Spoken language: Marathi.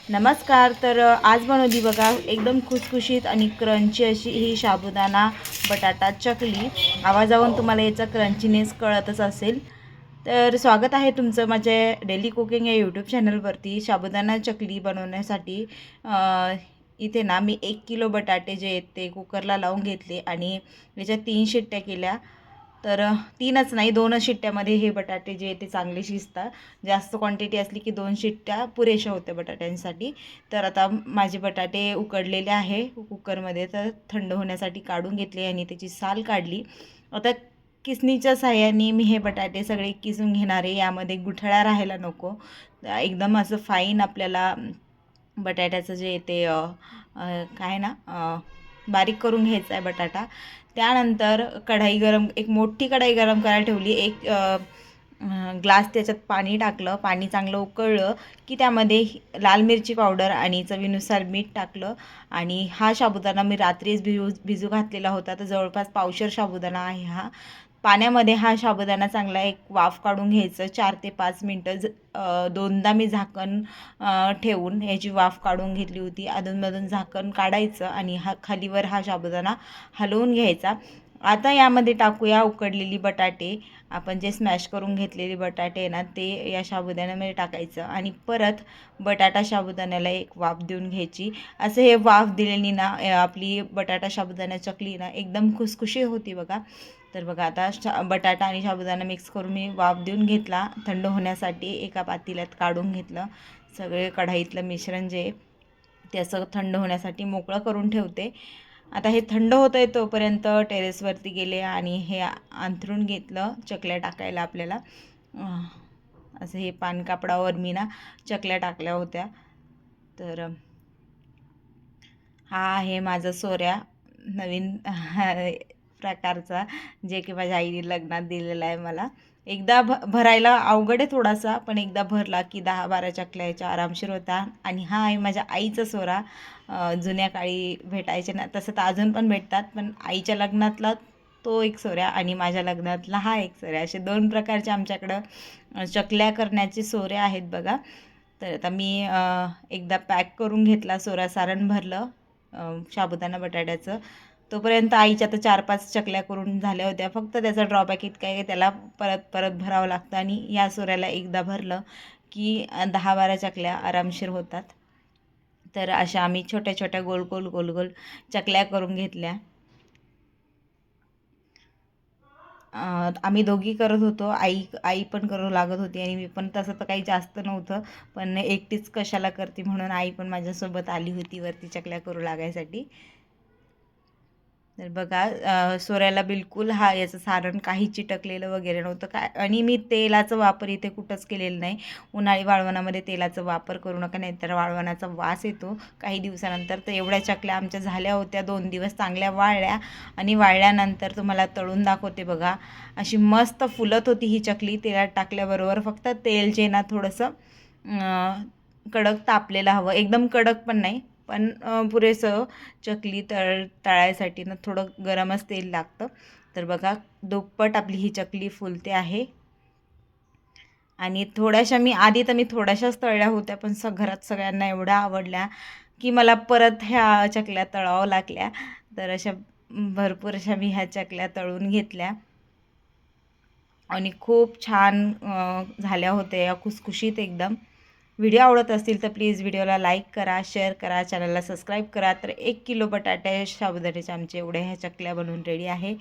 नमस्कार. तर आज बनवली बघा एकदम खुसखुशीत आणि क्रंची अशी ही साबुदाणा बटाटा चकली. आवाजावरून तुम्हाला याचा क्रंचीनेस कळतच असेल. तर स्वागत आहे तुमचं माझ्या डेली कुकिंग या यूट्यूब चॅनलवरती. साबुदाणा चकली बनवण्यासाठी इथे ना मी 1 किलो बटाटे जे आहेत ते कुकरला लावून घेतले आणि याच्या 3 शिट्ट्या केल्या. तर 3च नाही 2च शिट्ट्यामध्ये हे बटाटे जे ते चांगले शिजतात. जास्त क्वांटिटी असली की 2 शिट्ट्या पुरेशा होत्या बटाट्यांसाठी. तर आता माझे बटाटे उकडलेले आहे कुकरमध्ये, तर थंड होण्यासाठी काढून घेतले आणि त्याची साल काढली. आता किसणीच्या साहाय्याने मी हे बटाटे सगळे किसून घेणार आहे. यामध्ये गुठळ्या राहायला नको. एकदम असं फाईन आपल्याला बटाट्याचं जे ते काय ना बारीक करून घ्यायचा आहे बटाटा. त्यानंतर कढाई गरम, एक मोठी कढाई गरम करायला ठेवली. एक ग्लास त्याच्यात पाणी टाकलं. पाणी चांगलं उकळलं की त्यामध्ये लाल मिरची पावडर आणि चवीनुसार मीठ टाकलं. आणि हा साबुदाणा मी रात्रीच भिजू घातलेला होता. तर जवळपास पावशेर साबुदाणा आहे हा. पाण्यामध्ये हा साबुदाणा चांगला एक वाफ काढून घ्यायचं 4 ते 5 मिनटं. दोनदा मी झाकण ठेवून याची वाफ काढून घेतली होती. अधूनमधून झाकण काढायचं आणि खालीवर हा साबुदाणा हलवून घ्यायचा. आता यामध्ये टाकूया उकडलेली बटाटे. आपण जे स्मॅश करून घेतलेले बटाटे आहे ना ते या साबुदाण्यामध्ये टाकायचं आणि परत बटाटा साबुदाण्याला एक वाफ देऊन घ्यायची. असं हे वाफ दिलेली ना आपली बटाटा साबुदाणा चकली ना एकदम खुसखुशी होती बघा. तर बघा आता बटाटा आणि साबुदाणा मिक्स करून मी वाफ देऊन घेतला. थंड होण्यासाठी एका पातेल्यात काढून घेतलं. सगळे कढईतलं मिश्रण जे ते असं थंड होण्यासाठी मोकळं करून ठेवते. आता हे थंड होतं आहे तोपर्यंत टेरेसवरती गेले आणि हे अंथरून घेतलं चकल्या टाकायला आपल्याला. असं हे पानकापडावर मी ना चकल्या टाकल्या होत्या. तर हा आहे माझा सोऱ्या नवीन प्रकारचा, जे की माझ्या आईने लग्नात दिलेला आहे मला. एकदा भरायला अवघड आहे थोडासा, पण एकदा भरला की 10-12 चकल्या याच्या आरामशीर होता. आणि हा आहे माझ्या आईचा सोरा. जुन्या काळी भेटायचे ना, तसं तर अजून पण भेटतात, पण आईच्या लग्नातला तो एक सोऱ्या आणि माझ्या लग्नातला हा एक सोऱ्या, असे 2 प्रकारचे आमच्याकडं चकल्या करण्याचे सोरे आहेत बघा. तर आता मी एकदा पॅक करून घेतला सोरा, सारण भरलं साबुदाणा बटाट्याचं. तोपर्यंत आईच्या तर 4-5 चकल्या करून झाल्या होत्या. फक्त त्याचा ड्रॉबॅक इतका आहे की त्याला परत परत भरावं लागतं आणि या सोऱ्याला एकदा भरलं की 10-12 चकल्या आरामशीर होतात. तर अशा आम्ही छोट्या छोट्या गोल गोल गोल गोल चकल्या करून घेतल्या. आम्ही दोघी करत होतो. आई आई पण करू लागत होती आणि मी पण. तसं तर काही जास्त नव्हतं, पण एकटीच कशाला करते म्हणून आई पण माझ्यासोबत आली होती वरती चकल्या करू लागायसाठी. तर बघा सोऱ्याला बिलकुल याचं सारण काही चिटकलेलं वगैरे नव्हतं काय. आणि मी तेलाचा वापर इथे कुठंच केलेलं नाही. उन्हाळी वाळवणामध्ये तेलाचा वापर करू नका, नाहीतर वाळवणाचा वास येतो काही दिवसानंतर. तर एवढ्या चकल्या आमच्या झाल्या होत्या. 2 दिवस चांगल्या वाळल्या आणि वाळल्यानंतर तुम्हाला तळून दाखवते बघा. अशी मस्त फुलत होती ही चकली तेलात टाकल्याबरोबर. फक्त तेल जे ना थोडंसं कडक तापलेलं हवं, एकदम कडक पण नाही, पण पुरेसं. चकली तळायसाठी ना थोडं गरमच तेल लागतं. तर बघा दुप्पट आपली ही चकली फुलते आहे. आणि थोड्याशा मी थोड्याशाच तळल्या होत्या, पण घरात सगळ्यांना एवढ्या आवडल्या की मला परत ह्या चकल्या तळावं लागल्या. तर अशा भरपूर अशा मी ह्या चकल्या तळून घेतल्या आणि खूप छान झाल्या होत्या, खुसखुशीत एकदम. व्हिडिओ आवडत असतील तर प्लीज व्हिडिओला लाईक करा, शेअर करा, चॅनलला सबस्क्राईब करा. तर 1 किलो बटाटे साबुदाण्याचे आमचे एवढ्या ह्या चकल्या बनवून रेडी आहे.